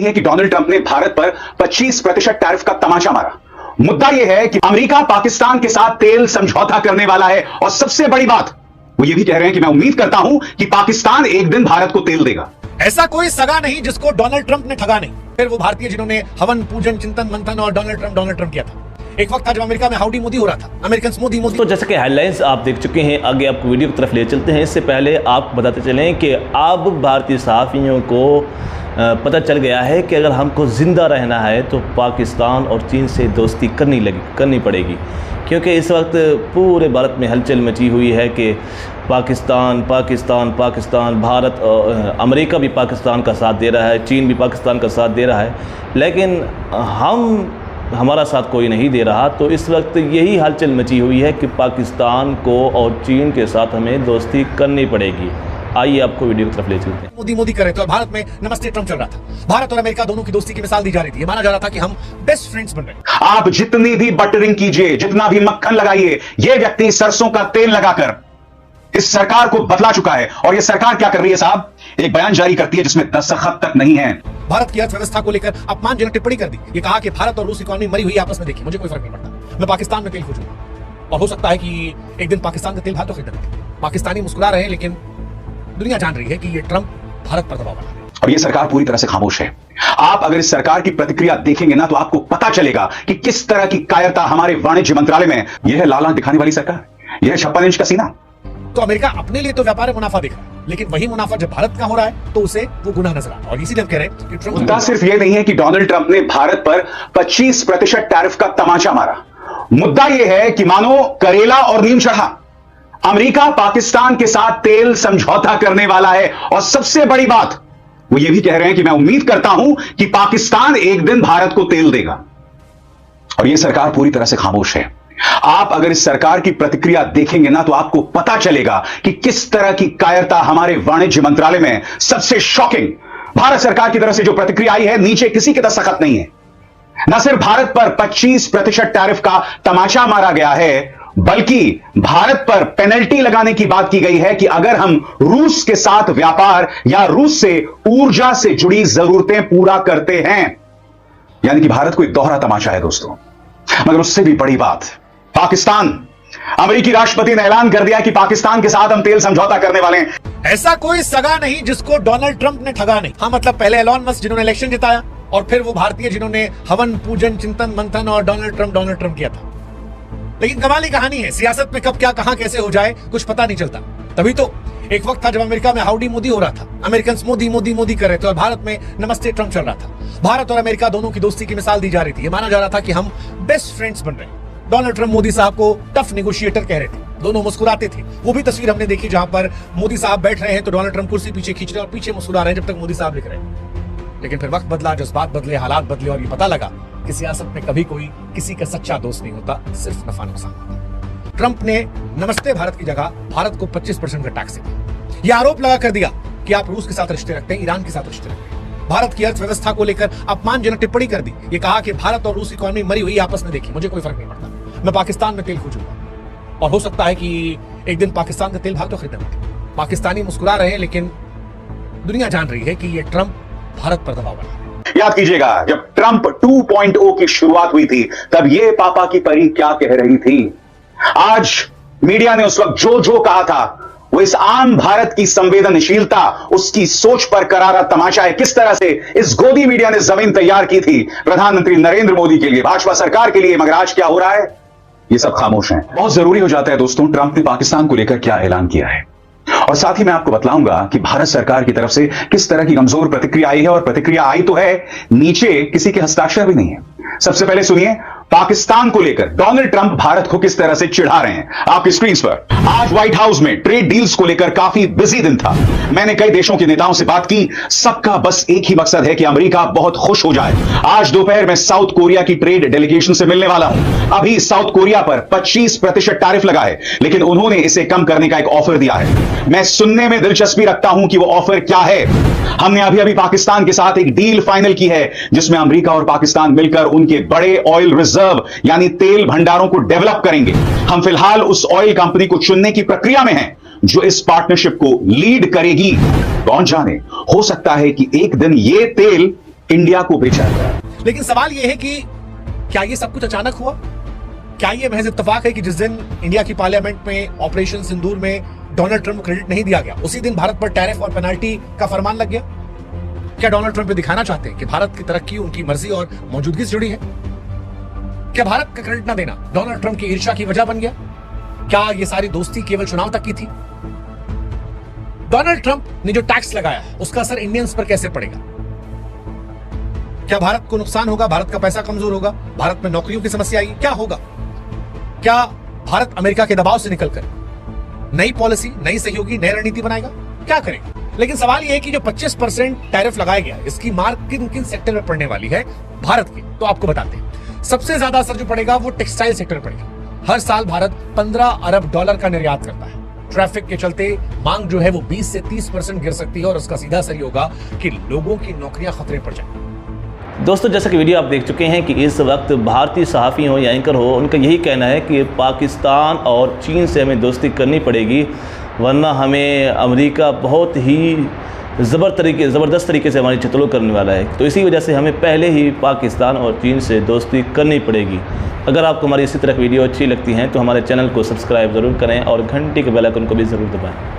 है कि Donald Trump ने भारत पर 25% टैरिफ का तमाचा मारा। मुद्दा यह है कि अमेरिका पाकिस्तान के साथ तेल समझौता करने वाला है और सबसे बड़ी बात वो ये भी कह रहे हैं कि मैं उम्मीद करता हूं कि पाकिस्तान एक दिन भारत को तेल देगा। ऐसा कोई सगा नहीं जिसको डोनाल्ड ट्रंप ने ठगा नहीं। फिर वो भारतीय जिन्होंने हवन पूजन चिंतन मंथन और डोनाल्ड ट्रंप किया था। एक वक्त था जब अमेरिका में हाउडी मोदी हो रहा था, अमेरिकन मोदी। तो जैसे कि हेडलाइंस आप देख चुके हैं, आगे आपको वीडियो की तरफ ले चलते हैं। इससे पहले आप बताते चलें कि अब भारतीय सहाफ़ियों को पता चल गया है कि अगर हमको ज़िंदा रहना है तो पाकिस्तान और चीन से दोस्ती करनी पड़ेगी, क्योंकि इस वक्त पूरे भारत में हलचल मची हुई है कि पाकिस्तान भारत, अमेरिका भी पाकिस्तान का साथ दे रहा है, चीन भी पाकिस्तान का साथ दे रहा है, लेकिन हमारा साथ कोई नहीं दे रहा। तो इस वक्त यही हलचल मची हुई है कि पाकिस्तान को और चीन के साथ हमें दोस्ती करनी पड़ेगी। आइए आपको वीडियो की तरफ ले चलते हैं। मोदी कर रहे थे और भारत में नमस्ते ट्रंप चल रहा था। भारत और अमेरिका दोनों की दोस्ती की मिसाल दी जा रही थी। ये माना जा रहा था कि हम बेस्ट फ्रेंड्स बन रहे हैं। आप जितनी भी बटरिंग कीजिए, जितना भी मक्खन लगाइए, यह व्यक्ति सरसों का तेल लगाकर इस सरकार को बदला चुका है। और यह सरकार क्या कर रही है साहब? एक बयान जारी करती है जिसमें दस्तखत तक नहीं है। भारत की अर्थव्यवस्था को लेकर अपमानजनक टिप्पणी कर दी। ये कहा कि भारत और रूस इकोनॉमी मरी हुई आपस में देखी, मुझे कोई फर्क नहीं पड़ता, मैं पाकिस्तान में तेल खोजूंगा और हो सकता है कि एक दिन पाकिस्तान का तेल भारत को खरीदना। पाकिस्तानी मुस्कुरा रहे हैं, लेकिन दुनिया जान रही है कि ये ट्रंप भारत पर दबाव बना रहे हैं। और ये सरकार पूरी तरह से खामोश है। आप अगर इस सरकार की प्रतिक्रिया देखेंगे ना तो आपको पता चलेगा कि किस तरह की कायरता हमारे वाणिज्य मंत्रालय में। यह है लाल आंख दिखाने वाली सरकार, यह है 56 इंच का सीना। तो अमेरिका अपने लिए तो व्यापार में मुनाफा देख रहा है, लेकिन वही मुनाफा जब भारत का हो रहा है तो उसे वो गुनाह नजर आता है। और इसीलिए हम कह रहे हैं कि ट्रंप मुद्दा सिर्फ यह नहीं है कि डोनाल्ड ट्रंप ने भारत पर 25% टैरिफ का तमाचा मारा। मुद्दा यह है कि मानो करेला और नीम चढ़ा, अमेरिका पाकिस्तान के साथ तेल समझौता करने वाला है और सबसे बड़ी बात वो ये भी कह रहे हैं कि मैं उम्मीद करता हूं कि पाकिस्तान एक दिन भारत को तेल देगा। और यह सरकार पूरी तरह से खामोश है। आप अगर इस सरकार की प्रतिक्रिया देखेंगे ना तो आपको पता चलेगा कि किस तरह की कायरता हमारे वाणिज्य मंत्रालय में। सबसे शॉकिंग, भारत सरकार की तरफ से जो प्रतिक्रिया आई है, नीचे किसी के दस्तखत नहीं है। न सिर्फ भारत पर 25% टैरिफ का तमाचा मारा गया है, बल्कि भारत पर पेनल्टी लगाने की बात की गई है कि अगर हम रूस के साथ व्यापार या रूस से ऊर्जा से जुड़ी जरूरतें पूरा करते हैं, यानी कि भारत को एक दोहरा तमाचा है दोस्तों। मगर उससे भी बड़ी बात, पाकिस्तान, अमेरिकी राष्ट्रपति ने ऐलान कर दिया कि पाकिस्तान के साथ हम तेल समझौता करने वाले हैं। ऐसा कोई सगा नहीं जिसको डोनाल्ड ट्रंप ने ठगा नहीं। हाँ, मतलब पहले एलॉन मस्क जिन्होंने इलेक्शन जिताया और फिर वो भारतीय जिन्होंने हवन पूजन चिंतन मंथन और डोनाल्ड ट्रंप किया था। लेकिन कमाल की कहानी है, सियासत में कब क्या कहां कैसे हो जाए कुछ पता नहीं चलता। तभी तो एक वक्त था जब अमेरिका में हाउडी मोदी हो रहा था, अमेरिकन मोदी कर रहे थे और भारत में नमस्ते ट्रंप चल रहा था। भारत और अमेरिका दोनों की दोस्ती की मिसाल दी जा रही थी। ये माना जा रहा था कि हम बेस्ट फ्रेंड्स बन रहे हैं। डोनाल्ड ट्रंप मोदी साहब को टफ नेगोशिएटर कह रहे थे, दोनों मुस्कुराते थे। वो भी तस्वीर हमने देखी जहां पर मोदी साहब बैठ रहे हैं तो डोनाल्ड ट्रंप कुर्सी पीछे खींच रहे हैं और पीछे मुस्कुरा रहे हैं जब तक मोदी साहब लिख रहे हैं। लेकिन फिर वक्त बदला, जज्बात बदले, हालात बदले और ये पता लगा कि सियासत में कभी कोई किसी का सच्चा दोस्त नहीं होता, सिर्फ नफा नुकसान होता। ट्रंप ने नमस्ते भारत की जगह भारत को 25% का टैक्स दिया। यह आरोप लगा कर दिया कि आप रूस के साथ रिश्ते रखते हैं, ईरान के साथ रिश्ते रखते हैं। भारत की अर्थव्यवस्था को लेकर अपमानजनक टिप्पणी कर दी। ये कहा कि भारत और रूस इकोनॉमी मरी हुई आपस में देखी, मुझे कोई फर्क नहीं पड़ता, मैं पाकिस्तान में तेल खोजूंगा और हो सकता है कि एक दिन पाकिस्तान का तेल भारत को खरीदना। पाकिस्तानी मुस्कुरा रहे हैं, लेकिन दुनिया जान रही है कि ये ट्रंप भारत पर दबाव बना रहा है। याद कीजिएगा, जब ट्रंप 2.0 की शुरुआत हुई थी तब ये पापा की परी क्या कह रही थी। आज मीडिया ने उस वक्त जो कहा था वो इस आम भारत की संवेदनशीलता, उसकी सोच पर करारा तमाचा है। किस तरह से इस गोदी मीडिया ने जमीन तैयार की थी प्रधानमंत्री नरेंद्र मोदी के लिए, भाजपा सरकार के लिए। मगर आज क्या हो रहा है, ये सब खामोश हैं। बहुत जरूरी हो जाता है दोस्तों ट्रंप ने पाकिस्तान को लेकर क्या ऐलान किया है, और साथ ही मैं आपको बतलाऊंगा कि भारत सरकार की तरफ से किस तरह की कमजोर प्रतिक्रिया आई है। और प्रतिक्रिया आई तो है, नीचे किसी के हस्ताक्षर भी नहीं है। सबसे पहले सुनिए पाकिस्तान को लेकर डोनाल्ड ट्रंप भारत को किस तरह से चिढ़ा रहे हैं। आपकी स्क्रीन पर आज व्हाइट हाउस में ट्रेड डील्स को लेकर काफी बिजी दिन था। मैंने कई देशों के नेताओं से बात की, सबका बस एक ही मकसद है कि अमेरिका बहुत खुश हो जाए। आज दोपहर में साउथ कोरिया की ट्रेड डेलीगेशन से मिलने वाला हूं। अभी साउथ कोरिया पर 25% टैरिफ लगा है, लेकिन उन्होंने इसे कम करने का एक ऑफर दिया है। मैं सुनने में दिलचस्पी रखता हूं कि वो ऑफर क्या है। हमने अभी पाकिस्तान के साथ एक डील फाइनल की है जिसमें अमेरिका और पाकिस्तान मिलकर उनके बड़े ऑयल रिजर्व यानी तेल भंडारों को डेवलप करेंगे। हम फिलहाल उस ऑयल कंपनी को चुनने की प्रक्रिया में हैं जो इस पार्टनरशिप को लीड करेगी। कौन जाने, हो सकता है कि एक दिन ये तेल इंडिया को बेचा गया। लेकिन सवाल यह है कि क्या यह सब कुछ अचानक हुआ? क्या यह महज इत्तेफाक है कि जिस दिन इंडिया की पार्लियामेंट में ऑपरेशन सिंदूर में डोनाल्ड ट्रंप को क्रेडिट नहीं दिया गया, उसी दिन भारत पर टैरिफ और पेनाल्टी का फरमान लग गया? क्या डोनाल्ड ट्रंप दिखाना चाहते हैं कि भारत की तरक्की उनकी मर्जी और मौजूदगी से जुड़ी है? क्या भारत का क्रेडिट न देना डोनाल्ड ट्रंप की ईर्ष्या की वजह बन गया? क्या यह सारी दोस्ती केवल चुनाव तक की थी? डोनाल्ड ट्रंप ने जो टैक्स लगाया उसका असर इंडियंस पर कैसे पड़ेगा? क्या भारत को नुकसान होगा? भारत का पैसा कमजोर होगा? भारत में नौकरियों की समस्या आएगी? क्या होगा? क्या भारत अमेरिका के दबाव से निकलकर नई पॉलिसी, नई सहयोगी, नई रणनीति बनाएगा? क्या करेगा? लेकिन सवाल यह है कि जो 25% टैरिफ लगाया गया, इसकी मार किन किन सेक्टर में पड़ने वाली है भारत की, तो आपको बताते हैं। सबसे ज्यादा असर जो पड़ेगा वो टेक्सटाइल सेक्टर में पड़ेगा। हर साल भारत 15 अरब डॉलर का निर्यात करता है। ट्रैफिक के चलते मांग जो है वो 20 से 30% गिर सकती है और उसका सीधा असर होगा कि लोगों की नौकरियां खतरे पर जाएंगी। दोस्तों, जैसा कि वीडियो आप देख चुके हैं कि इस वक्त भारतीय सहाफ़ी हो या एंकर हो, उनका यही कहना है कि पाकिस्तान और चीन से हमें दोस्ती करनी पड़ेगी, वरना हमें अमेरिका बहुत ही ज़बरदस्त तरीके से हमारी चतुलो करने वाला है। तो इसी वजह से हमें पहले ही पाकिस्तान और चीन से दोस्ती करनी पड़ेगी। अगर आपको हमारी इसी तरह की वीडियो अच्छी लगती हैं तो हमारे चैनल को सब्सक्राइब ज़रूर करें और घंटी के बेल आइकन को भी ज़रूर दबाएँ।